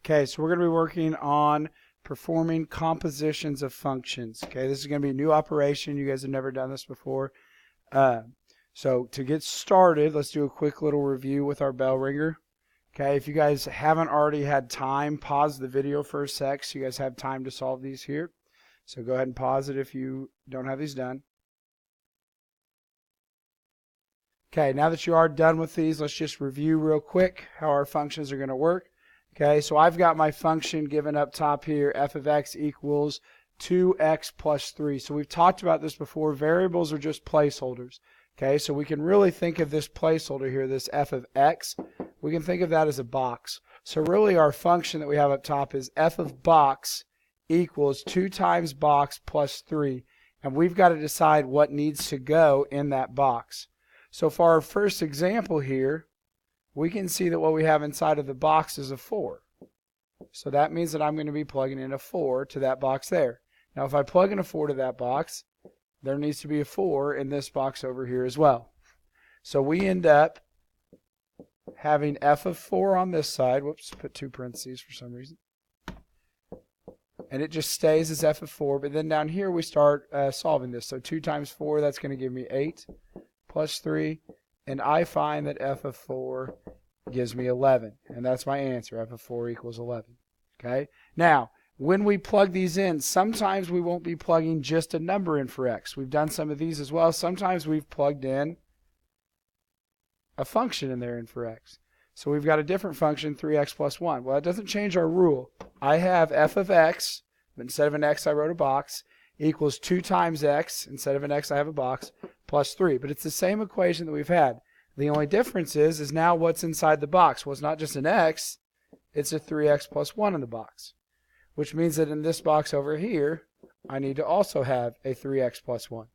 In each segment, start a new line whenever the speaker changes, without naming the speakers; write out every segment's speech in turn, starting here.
Okay, so we're going to be working on performing compositions of functions. Okay, this is going to be a new operation. You guys have never done this before. So to get started, let's do a quick little review with our bell ringer. Okay, if you guys haven't already had time, pause the video for a sec so you guys have time to solve these here. So go ahead and pause it if you don't have these done. Okay, now that you are done with these, let's just review real quick how our functions are going to work. Okay, so I've got my function given up top here, f of x equals 2x plus 3. So we've talked about this before. Variables are just placeholders. Okay, so we can really think of this placeholder here, this f of x, we can think of that as a box. So really our function that we have up top is f of box equals 2 times box plus 3. And we've got to decide what needs to go in that box. So for our first example here, we can see that what we have inside of the box is a 4. So that means that I'm going to be plugging in a 4 to that box there. Now if I plug in a 4 to that box, there needs to be a 4 in this box over here as well. So we end up having f of 4 on this side. Whoops, put 2 parentheses for some reason. And it just stays as f of 4. But then down here we start solving this. So 2 times 4, that's going to give me 8 plus 3. And I find that f of 4 gives me 11. And that's my answer. F of 4 equals 11. Okay? Now, when we plug these in, sometimes we won't be plugging just a number in for x. We've done some of these as well. Sometimes we've plugged in a function in there in for x. So we've got a different function, 3x plus 1. Well, that doesn't change our rule. I have f of x, but instead of an x I wrote a box, equals 2 times x, instead of an x I have a box, plus 3. But it's the same equation that we've had. The only difference is now what's inside the box. Well, it's not just an x, it's a 3x plus 1 in the box. Which means that in this box over here, I need to also have a 3x plus 1.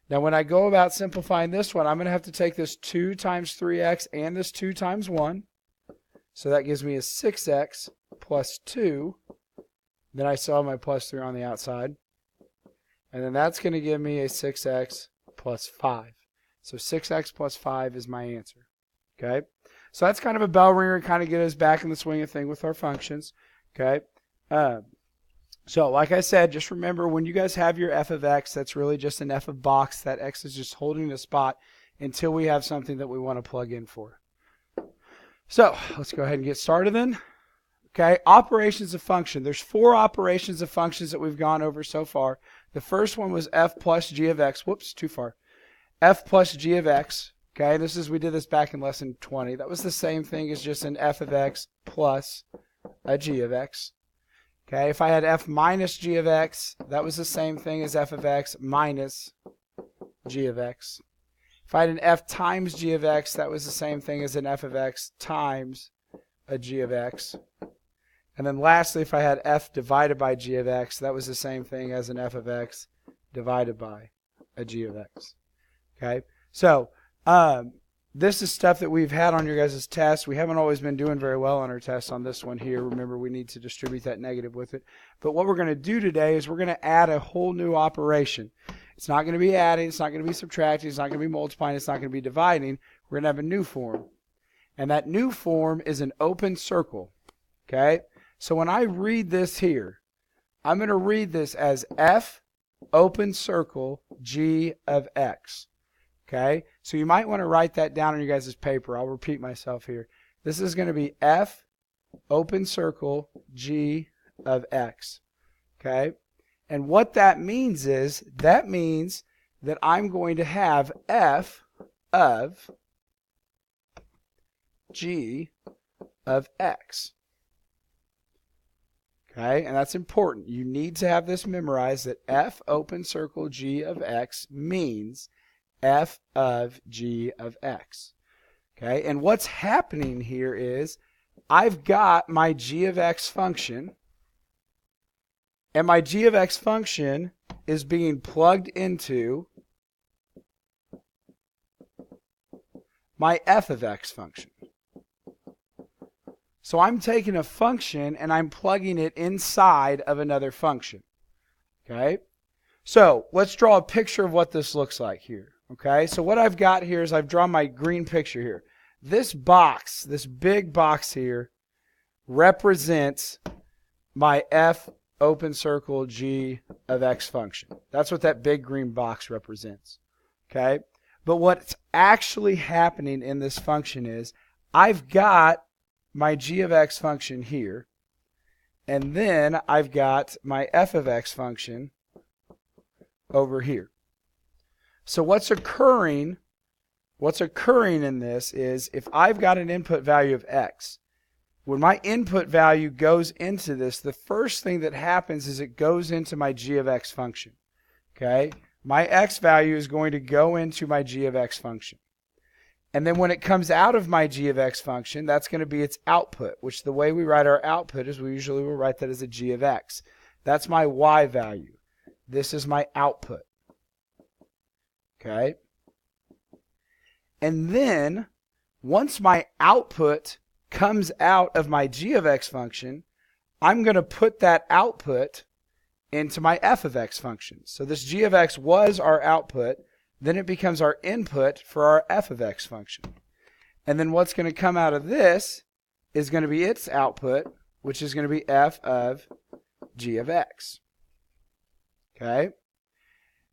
Now when I go about simplifying this one, I'm going to have to take this 2 times 3x and this 2 times 1. So that gives me a 6x plus 2. Then I still have my plus 3 on the outside. And then that's going to give me a 6x plus 5. So 6x plus 5 is my answer. Okay? So that's kind of a bell ringer to kind of get us back in the swing of thing with our functions. Okay? So like I said, just remember when you guys have your f of x, that's really just an f of box. That x is just holding a spot until we have something that we want to plug in for. So let's go ahead and get started then. Okay, operations of function. There's 4 operations of functions that we've gone over so far. The first one was f plus g of x. Whoops, too far. F plus g of x. Okay, we did this back in lesson 20. That was the same thing as just an f of x plus a g of x. Okay, if I had f minus g of x, that was the same thing as f of x minus g of x. If I had an f times g of x, that was the same thing as an f of x times a g of x. And then lastly, if I had f divided by g of x, that was the same thing as an f of x divided by a g of x. Okay, so this is stuff that we've had on your guys' tests. We haven't always been doing very well on our tests on this one here. Remember, we need to distribute that negative with it. But what we're going to do today is we're going to add a whole new operation. It's not going to be adding. It's not going to be subtracting. It's not going to be multiplying. It's not going to be dividing. We're going to have a new form. And that new form is an open circle. Okay? So when I read this here, I'm going to read this as f open circle g of x. Okay, so you might want to write that down on your guys' paper. I'll repeat myself here. This is going to be f open circle g of x. Okay, and what that means is, that means that I'm going to have f of g of x. Okay, and that's important. You need to have this memorized, that f open circle g of x means f of g of x. Okay, and what's happening here is I've got my g of x function, and my g of x function is being plugged into my f of x function. So I'm taking a function and I'm plugging it inside of another function. Okay, so let's draw a picture of what this looks like here. Okay, so what I've got here is I've drawn my green picture here. This box, this big box here, represents my f open circle g of x function. That's what that big green box represents. Okay? But what's actually happening in this function is I've got my g of x function here, and then I've got my f of x function over here. So what's occurring in this is if I've got an input value of x, when my input value goes into this, the first thing that happens is it goes into my g of x function. Okay? My x value is going to go into my g of x function. And then when it comes out of my g of x function, that's going to be its output, which the way we write our output is we usually will write that as a g of x. That's my y value. This is my output. Okay? And then once my output comes out of my g of x function, I'm going to put that output into my f of x function. So this g of x was our output, then it becomes our input for our f of x function. And then what's going to come out of this is going to be its output, which is going to be f of g of x. Okay?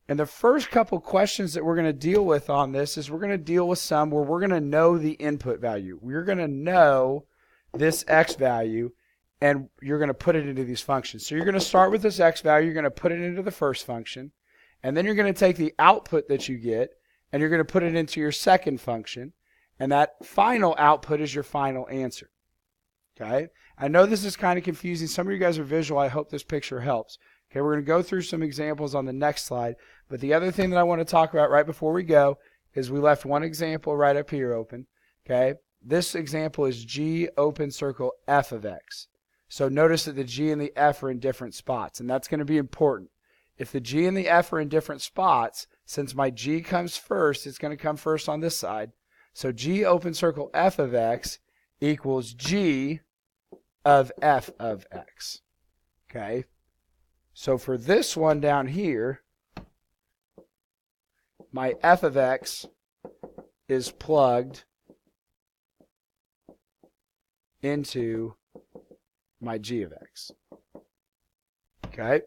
And the first couple questions that we're going to deal with on this is we're going to deal with some where we're going to know the input value. We're going to know this x value, and you're going to put it into these functions. So you're going to start with this x value, you're going to put it into the first function, and then you're going to take the output that you get, and you're going to put it into your second function, and that final output is your final answer. Okay? I know this is kind of confusing. Some of you guys are visual. I hope this picture helps. Okay, we're going to go through some examples on the next slide, but the other thing that I want to talk about right before we go is we left one example right up here open. Okay? This example is g open circle f of x. So notice that the g and the f are in different spots, and that's going to be important. If the g and the f are in different spots, since my g comes first, it's going to come first on this side. So g open circle f of x equals g of f of x. Okay? So for this one down here, my f of x is plugged into my g of x. Okay?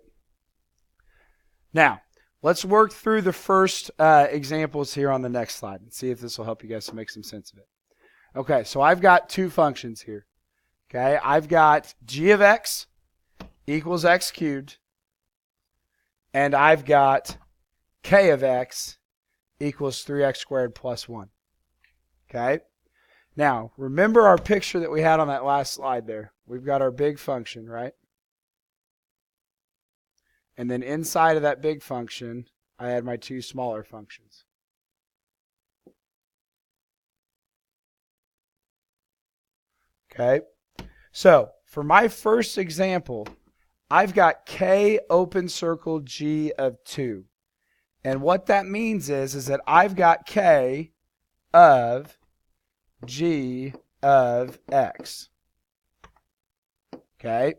Now, let's work through the first examples here on the next slide and see if this will help you guys to make some sense of it. Okay, so I've got two functions here. Okay, I've got g of x equals x cubed, and I've got k of x equals 3x squared plus 1. Okay? Now, remember our picture that we had on that last slide there. We've got our big function, right? And then inside of that big function, I had my two smaller functions. Okay? So, for my first example, I've got k open circle g of 2. And what that means is that I've got k of g of x. Okay?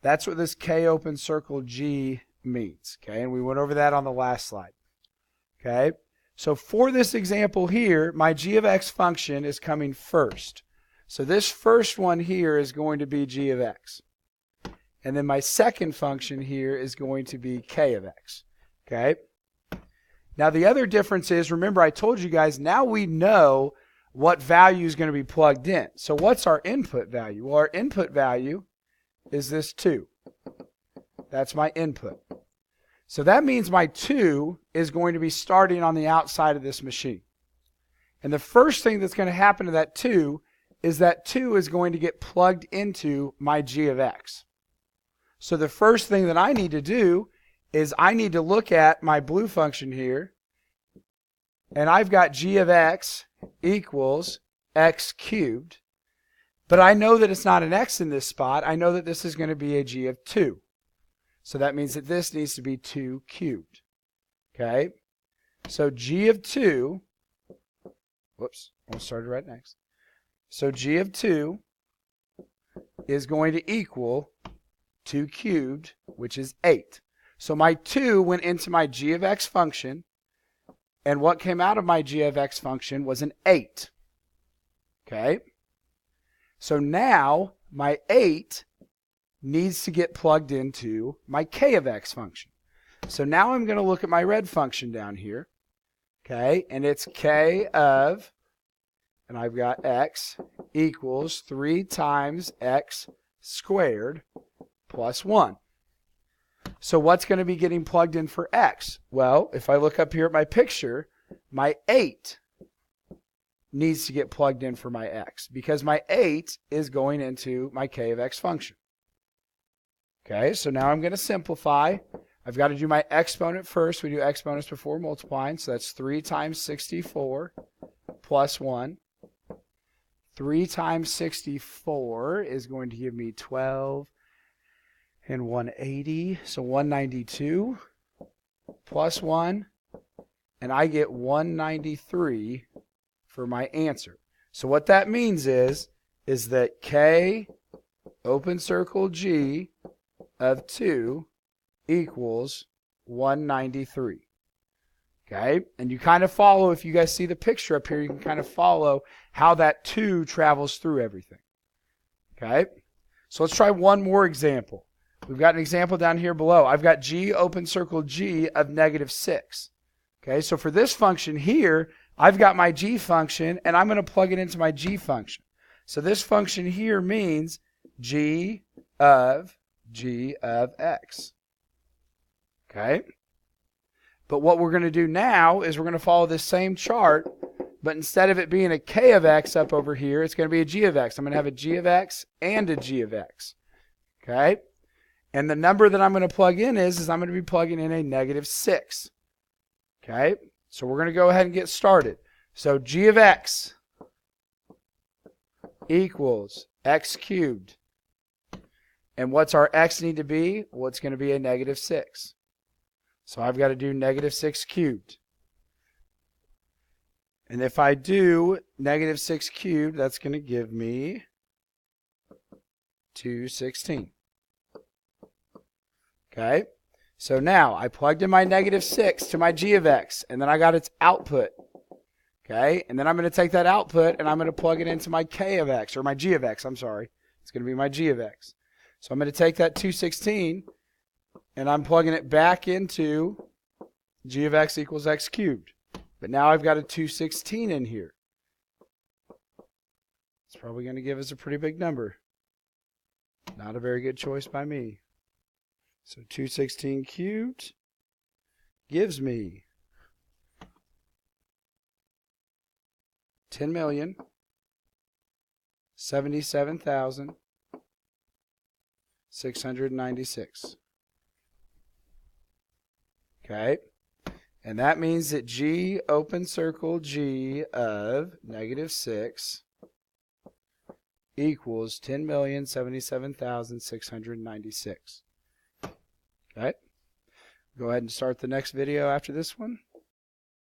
That's what this k open circle g means. Okay? And we went over that on the last slide. Okay? So for this example here, my g of x function is coming first. So this first one here is going to be g of x. And then my second function here is going to be k of x. Okay? Now the other difference is, remember I told you guys, now we know what value is going to be plugged in. So what's our input value? Well, our input value is this 2. That's my input. So that means my 2 is going to be starting on the outside of this machine. And the first thing that's going to happen to that 2 is that 2 is going to get plugged into my g of x. So the first thing that I need to do is I need to look at my blue function here, and I've got g of x equals x cubed, but I know that it's not an x in this spot. I know that this is going to be a g of 2. So that means that this needs to be 2 cubed. Okay? So g of 2, whoops, I started right next. So g of 2 is going to equal 2 cubed, which is 8. So my 2 went into my g of x function, and what came out of my g of x function was an 8. Okay? So now my 8 needs to get plugged into my k of x function. So now I'm going to look at my red function down here. Okay, and it's k of, and I've got x equals 3 times x squared plus 1. So what's going to be getting plugged in for x? Well, if I look up here at my picture, my 8 needs to get plugged in for my x because my 8 is going into my k of x function. Okay, so now I'm going to simplify. I've got to do my exponent first. We do exponents before multiplying, so that's 3 times 64 plus 1. 3 times 64 is going to give me 12 and 180, so 192 plus 1, and I get 193 for my answer. So what that means is that k, open circle G, of 2 equals 193. Okay, and you kind of follow, if you guys see the picture up here, you can kind of follow how that 2 travels through everything. Okay, so let's try one more example. We've got an example down here below. I've got G, open circle G, of -6. Okay, so for this function here, I've got my G function, and I'm going to plug it into my G function. So this function here means G of x. Okay? But what we're going to do now is we're going to follow this same chart, but instead of it being a k of x up over here, it's going to be a g of x. I'm going to have a g of x and a g of x. Okay? And the number that I'm going to plug in is I'm going to be plugging in a -6. Okay? So we're going to go ahead and get started. So g of x equals x cubed. And what's our x need to be? Well, it's going to be a -6. So I've got to do -6 cubed. And if I do -6 cubed, that's going to give me 216. Okay? So now I plugged in my -6 to my g of x, and then I got its output. Okay? And then I'm going to take that output and I'm going to plug it into my k of x, or my g of x, I'm sorry. It's going to be my g of x. So I'm going to take that 216 and I'm plugging it back into g of x equals x cubed. But now I've got a 216 in here. It's probably going to give us a pretty big number. Not a very good choice by me. So 216 cubed gives me 10,077,696. Okay, and that means that G, open circle G, of -6 equals 10,077,696. Okay, go ahead and start the next video after this one.